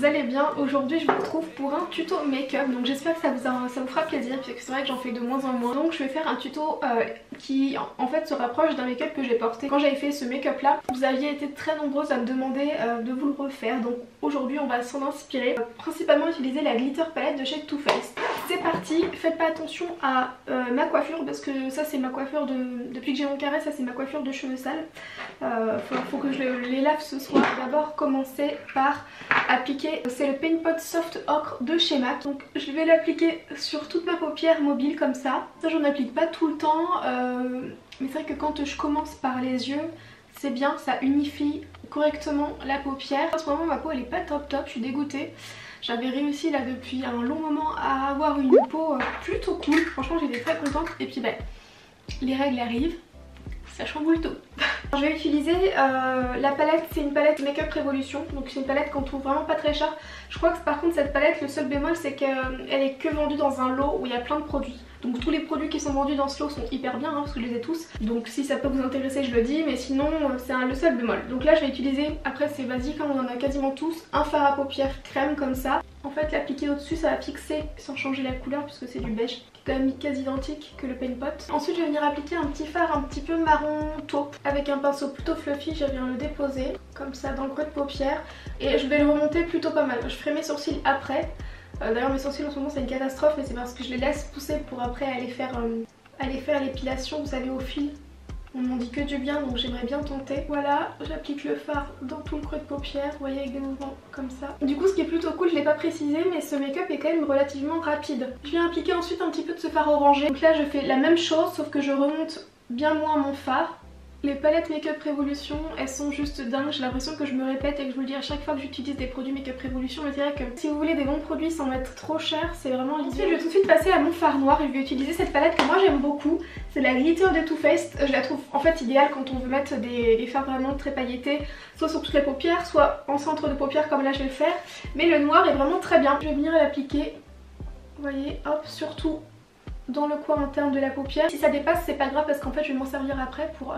allez bien. Aujourd'hui je vous retrouve pour un tuto make-up. Donc j'espère que ça vous fera plaisir, puisque c'est vrai que j'en fais de moins en moins. Donc je vais faire un tuto qui en fait se rapproche d'un make-up que j'ai porté quand j'avais fait ce make-up là. Vous aviez été très nombreuses à me demander de vous le refaire. Donc aujourd'hui on va s'en inspirer. Principalement utiliser la glitter palette de chez Too Faced. C'est parti. Faites pas attention à ma coiffure, parce que ça c'est ma coiffure depuis que j'ai mon carré, ça c'est ma coiffure de cheveux sales. Faut que je les lave ce soir. D'abord commencer par appliquer, c'est le Paint Pot Soft Ocre de chez MAC. Donc je vais l'appliquer sur toute ma paupière mobile comme ça. Ça j'en applique pas tout le temps, mais c'est vrai que quand je commence par les yeux, c'est bien, ça unifie correctement la paupière. En ce moment ma peau elle est pas top, je suis dégoûtée. J'avais réussi là depuis un long moment à avoir une peau plutôt cool. Franchement j'étais très contente. Et puis les règles arrivent, ça chamboule tout. Je vais utiliser la palette, c'est une palette Make-up Revolution. Donc c'est une palette qu'on trouve vraiment pas très cher. Je crois que par contre cette palette, le seul bémol c'est qu'elle est que vendue dans un lot où il y a plein de produits. Donc tous les produits qui sont vendus dans ce lot sont hyper bien, parce que je les ai tous. Donc si ça peut vous intéresser je le dis, mais sinon c'est le seul bémol. Donc là je vais utiliser, après c'est basique, on en a quasiment tous, un fard à paupières crème comme ça. En fait l'appliquer au-dessus ça va fixer sans changer la couleur puisque c'est du beige, qui est quand même quasi identique que le Paint Pot. Ensuite je vais venir appliquer un petit fard un petit peu marron taupe avec un pinceau plutôt fluffy. Je viens le déposer comme ça dans le creux de paupière et je vais le remonter plutôt pas mal. Je ferai mes sourcils après. D'ailleurs mes sourcils en ce moment c'est une catastrophe, mais c'est parce que je les laisse pousser pour après aller faire l'épilation, vous savez, au fil. On m'en dit que du bien, donc j'aimerais bien tenter. Voilà, j'applique le fard dans tout le creux de paupière, vous voyez, avec des mouvements comme ça. Du coup ce qui est plutôt cool, je l'ai pas précisé, mais ce make-up est quand même relativement rapide. Je viens appliquer ensuite un petit peu de ce fard orangé. Donc là je fais la même chose, sauf que je remonte bien moins mon fard. Les palettes Make-up Revolution, elles sont juste dingues. J'ai l'impression que je me répète et que je vous le dis à chaque fois que j'utilise des produits Make-up Revolution. Je dirais que si vous voulez des bons produits sans être trop cher, c'est vraiment l'idée. Ensuite je vais tout de suite passer à mon fard noir et je vais utiliser cette palette que moi j'aime beaucoup. C'est la Glitter de Too Faced. Je la trouve en fait idéale quand on veut mettre des fards vraiment très pailletés, soit sur toute la paupière, soit en centre de paupière comme là je vais le faire. Mais le noir est vraiment très bien. Je vais venir l'appliquer, vous voyez, hop, surtout dans le coin interne de la paupière. Si ça dépasse c'est pas grave, parce qu'en fait je vais m'en servir après pour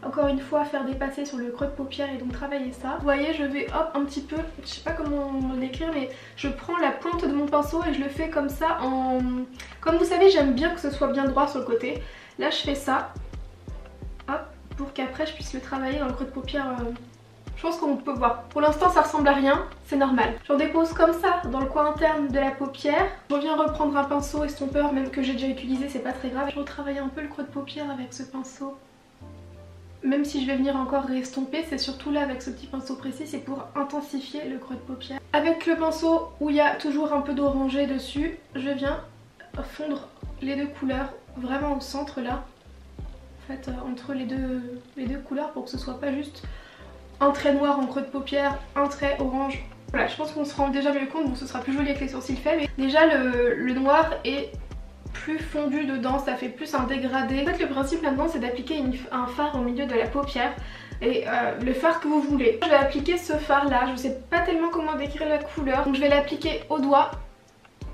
encore une fois faire dépasser sur le creux de paupière et donc travailler ça. Vous voyez, je vais hop un petit peu, je sais pas comment l'écrire, mais je prends la pointe de mon pinceau et je le fais comme ça en... Comme vous savez j'aime bien que ce soit bien droit sur le côté. Là je fais ça, hop, pour qu'après je puisse le travailler dans le creux de paupière. Je pense qu'on peut voir. Pour l'instant ça ressemble à rien, c'est normal. J'en dépose comme ça dans le coin interne de la paupière. Je reviens reprendre un pinceau estompeur, même que j'ai déjà utilisé, c'est pas très grave. Je retravaille un peu le creux de paupière avec ce pinceau. Même si je vais venir encore restomper, c'est surtout là avec ce petit pinceau précis, c'est pour intensifier le creux de paupière. Avec le pinceau où il y a toujours un peu d'orangé dessus, je viens fondre les deux couleurs vraiment au centre là. En fait entre les deux couleurs, pour que ce soit pas juste un trait noir en creux de paupière, un trait orange. Voilà, je pense qu'on se rend déjà mieux compte, bon ce sera plus joli avec les sourcils faits, mais déjà le noir est plus fondu dedans, ça fait plus un dégradé. En fait le principe maintenant c'est d'appliquer un fard au milieu de la paupière et le fard que vous voulez. Je vais appliquer ce fard là, je sais pas tellement comment décrire la couleur, donc je vais l'appliquer au doigt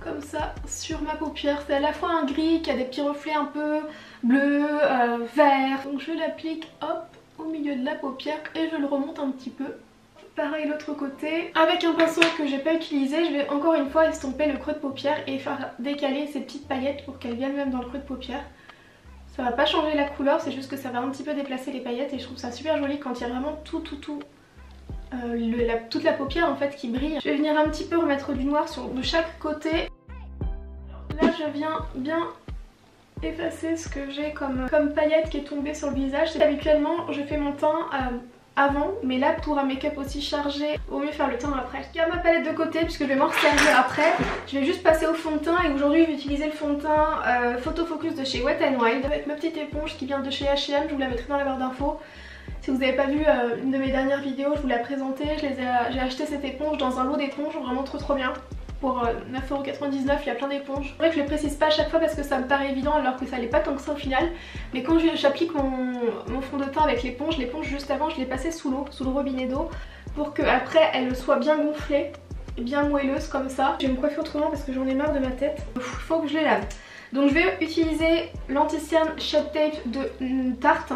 comme ça sur ma paupière. C'est à la fois un gris qui a des petits reflets un peu bleu, vert, donc je l'applique hop au milieu de la paupière et je le remonte un petit peu. Pareil l'autre côté. Avec un pinceau que j'ai pas utilisé, je vais encore une fois estomper le creux de paupière et faire décaler ces petites paillettes pour qu'elles viennent même dans le creux de paupière. Ça va pas changer la couleur, c'est juste que ça va un petit peu déplacer les paillettes et je trouve ça super joli quand il y a vraiment toute la paupière en fait qui brille. Je vais venir un petit peu remettre du noir de chaque côté. Là je viens bien effacer ce que j'ai comme paillette qui est tombée sur le visage. Habituellement je fais mon teint avant, mais là pour un make-up aussi chargé, vaut mieux faire le teint après. Je garde ma palette de côté puisque je vais m'en servir après. Je vais juste passer au fond de teint et aujourd'hui je vais utiliser le fond de teint Photo Focus de chez Wet n Wild avec ma petite éponge qui vient de chez H&M. Je vous la mettrai dans la barre d'infos. Si vous n'avez pas vu une de mes dernières vidéos, je vous l'ai présentée. J'ai acheté cette éponge dans un lot d'éponges, vraiment trop bien. Pour 9,99€, il y a plein d'éponges. C'est vrai que je le précise pas à chaque fois parce que ça me paraît évident alors que ça l'est pas tant que ça au final. Mais quand j'applique mon fond de teint avec l'éponge juste avant je l'ai passée sous l'eau, sous le robinet d'eau, pour que après elle soit bien gonflée, bien moelleuse comme ça. Je vais me coiffer autrement parce que j'en ai marre de ma tête. Faut que je les lave. Donc je vais utiliser l'anti-cerne Shape Tape de Tarte.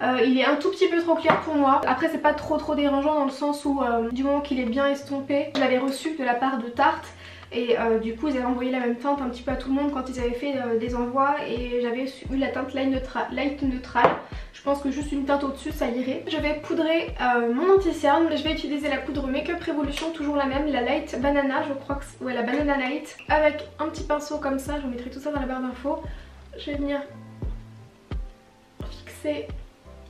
Il est un tout petit peu trop clair pour moi. Après c'est pas trop dérangeant dans le sens où du moment qu'il est bien estompé, je l'avais reçu de la part de Tarte. Et du coup ils avaient envoyé la même teinte un petit peu à tout le monde quand ils avaient fait des envois. Et j'avais eu la teinte light neutrale. Je pense que juste une teinte au dessus ça irait. Je vais poudrer mon anti-cerne. Je vais utiliser la poudre Makeup Revolution, toujours la même, la Light Banana, je crois que c'est... ouais, la Banana Light. Avec un petit pinceau comme ça, je vous mettrai tout ça dans la barre d'infos. Je vais venir fixer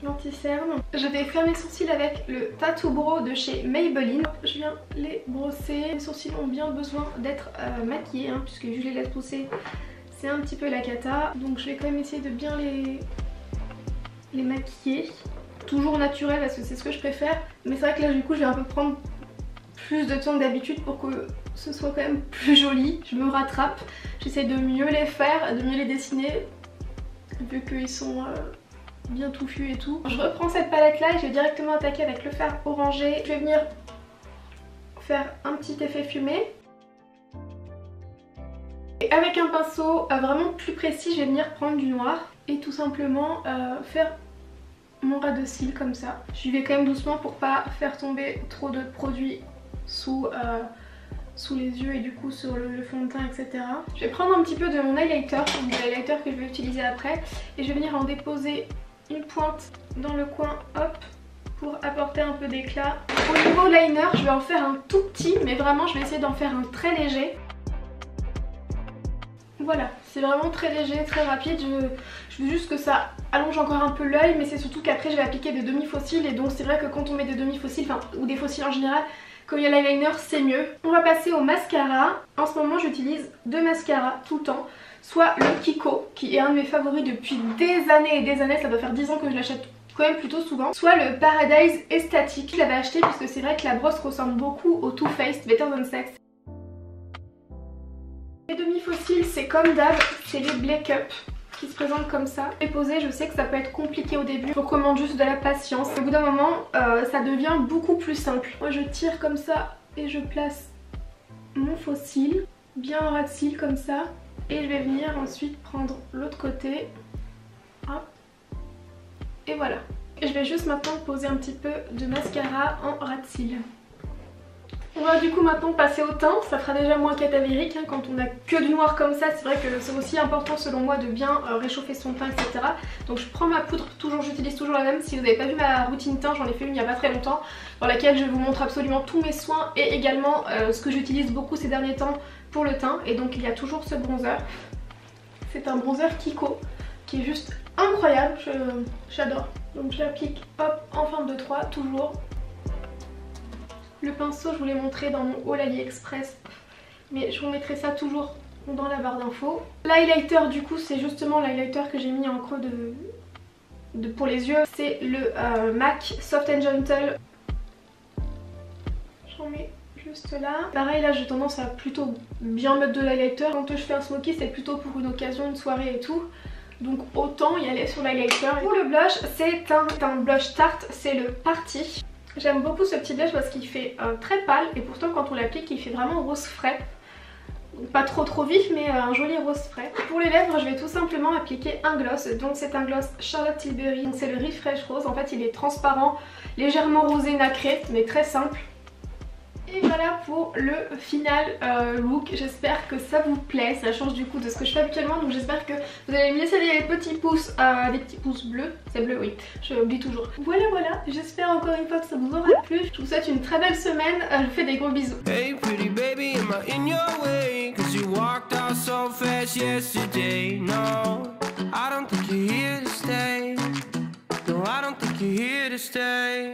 l'anti-cerne. Je vais faire mes sourcils avec le Tattoo Brow de chez Maybelline. Je viens les brosser. Les sourcils ont bien besoin d'être maquillés puisque je les laisse pousser, c'est un petit peu la cata. Donc je vais quand même essayer de bien les maquiller. Toujours naturel parce que c'est ce que je préfère. Mais c'est vrai que là du coup je vais un peu prendre plus de temps que d'habitude pour que ce soit quand même plus joli. Je me rattrape. J'essaie de mieux les faire, de mieux les dessiner vu qu'ils sont... bien touffus et tout. Je reprends cette palette là et je vais directement attaquer avec le fard orangé. Je vais venir faire un petit effet fumé. Et avec un pinceau vraiment plus précis, je vais venir prendre du noir et tout simplement faire mon ras de cils comme ça. Je vais quand même doucement pour pas faire tomber trop de produits sous les yeux et du coup sur le fond de teint, etc. Je vais prendre un petit peu de mon highlighter, donc l'highlighter que je vais utiliser après, et je vais venir en déposer une pointe dans le coin, hop, pour apporter un peu d'éclat. Au niveau liner, je vais en faire un tout petit, mais vraiment je vais essayer d'en faire un très léger. Voilà, c'est vraiment très léger, très rapide. Je veux juste que ça allonge encore un peu l'œil, mais c'est surtout qu'après je vais appliquer des demi-fossiles, et donc c'est vrai que quand on met des demi-fossiles, ou des fossiles en général, comme il y a l'eyeliner, c'est mieux. On va passer au mascara. En ce moment j'utilise deux mascaras tout le temps. Soit le Kiko, qui est un de mes favoris depuis des années et des années, ça doit faire 10 ans que je l'achète quand même plutôt souvent. Soit le Paradise Estatique, je l'avais acheté puisque c'est vrai que la brosse ressemble beaucoup au Too Faced Better Than Sex. Les demi-fossiles, c'est comme d'hab, c'est les Black Up qui se présentent comme ça. Les poser, je sais que ça peut être compliqué au début, je recommande juste de la patience. Au bout d'un moment, ça devient beaucoup plus simple. Moi je tire comme ça et je place mon faux cil, bien en ras de cils comme ça. Et je vais venir ensuite prendre l'autre côté. Hop. Et voilà. Et je vais juste maintenant poser un petit peu de mascara en ras de cils. On va du coup maintenant passer au teint. Ça fera déjà moins cadavérique quand on a que du noir comme ça. C'est vrai que c'est aussi important selon moi de bien réchauffer son teint, etc. Donc je prends ma poudre, j'utilise toujours la même. Si vous n'avez pas vu ma routine teint, j'en ai fait une il n'y a pas très longtemps, dans laquelle je vous montre absolument tous mes soins et également ce que j'utilise beaucoup ces derniers temps pour le teint. Et donc il y a toujours ce bronzer. C'est un bronzer Kiko qui est juste incroyable, j'adore. Donc je l'applique hop en forme de 3 toujours. Le pinceau je vous l'ai montré dans mon haul AliExpress, mais je vous mettrai ça toujours dans la barre d'infos. L'highlighter du coup c'est justement l'highlighter que j'ai mis en creux pour les yeux. C'est le MAC Soft and Gentle. J'en mets juste là. Pareil là j'ai tendance à plutôt bien mettre de l'highlighter. Quand je fais un smoky c'est plutôt pour une occasion, une soirée et tout. Donc autant y aller sur l'highlighter. Pour le blush c'est un blush Tarte, c'est le Party. J'aime beaucoup ce petit blush parce qu'il fait très pâle et pourtant quand on l'applique il fait vraiment rose frais. Pas trop vif mais un joli rose frais. Pour les lèvres je vais tout simplement appliquer un gloss. Donc c'est un gloss Charlotte Tilbury. C'est le Refresh Rose. En fait il est transparent, légèrement rosé nacré mais très simple. Et voilà pour le final look. J'espère que ça vous plaît. Ça change du coup de ce que je fais habituellement. Donc j'espère que vous allez me laisser des petits pouces bleus. C'est bleu, oui. Je oublie toujours. Voilà. J'espère encore une fois que ça vous aura plu. Je vous souhaite une très belle semaine. Je vous fais des gros bisous. Hey pretty baby, am I in your way? 'Cause you walked out so fast yesterday. No, I don't think you're here to stay. No, I don't think you're here to stay.